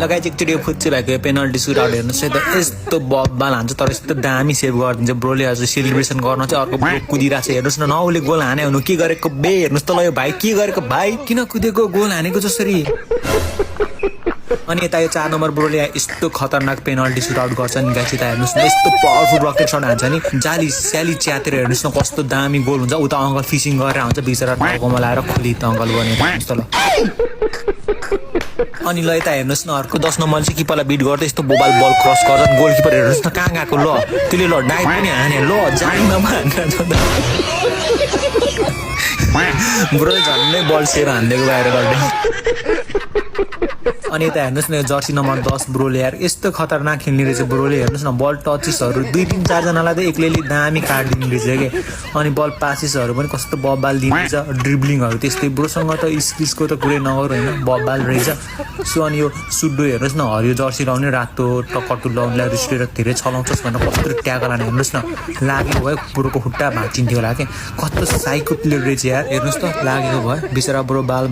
लगाइ एकचोटि फुच्चे भएको पेनल्टी सुट आउट हेर्नुहोस् है त यस्तो बब्बाल हान्छ तर यस्तो दामी सेभ गरिदिन्छ ब्रोले आज सेलिब्रेसन गर्न चाहिँ अर्को ब्रो कुदिरहेको छ हेर्नुहोस् न नौले गोल हाने हुनु के गरेको बे हेर्नुहोस् त ल यो भाइ के गरेको भाइ किन कुदेको गोल हानेको जसरी अनि यता यो 4 नम्बर ब्रोले यस्तो खतरनाक पेनल्टी सुट आउट गर्छ नि गाइस यता हेर्नुहोस् न यस्तो पावरफुल रकेट सट हान्छ नि जाली स्याली च्यातेर हेर्नुहोस् न कस्तो दामी गोल हुन्छ उता अङ्कल फिसिङ गरेर हुन्छ बिचरा टाउकोमा लाएर खोली त अङ्कल बनेर हेर्नुहोस् त ल अनि ल यता हेर्नुहोस् न अर्को 10 नम्बर चाहिँ किपरलाई बिट गर्दै यस्तो बोबाल बल क्रस गर्छ गोलकिपर हेर्नुहोस् न कहाँ गएको ल त्यसले ल डाइभ पनि हाने ल जाइनमा ब्रो झन्डै बल सेभ हान्दिएको बाहिर गर्दै अनि यता हेर्नुहोस् न जर्सी नम्बर 10 ब्रोले यार यस्तो खतरनाक खेल्ने रहेछ ब्रोले हेर्नुहोस् न बल टचेसहरू 2-3-4 जनालाई त एक्लैले दामी काटिदिने रहेछ के अनि बल पासेसहरू पनि कस्तो बब्बाल दिन्छ ड्रिब्लिङहरू त्यस्तै ब्रोसँग त स्किल्सको त कुरै नगरौँ होइन बब्बाल रहेछ सो अनि यो सुड्डो हेर्नुहोस् न हरियो जर्सी लाउने रातो टकटु लाउनेलाई रिस्टेर धेरै चलाउँछस् भनेर कस्तो ट्याकल हाने हेर्नुहोस् न लागेको भयो ब्रोको खुट्टा भाँचिन्थ्यो होला के कस्तो साइको प्लेयर रहेछ यार हेर्नुहोस् त लागेको भयो बिचरा ब्रो बाल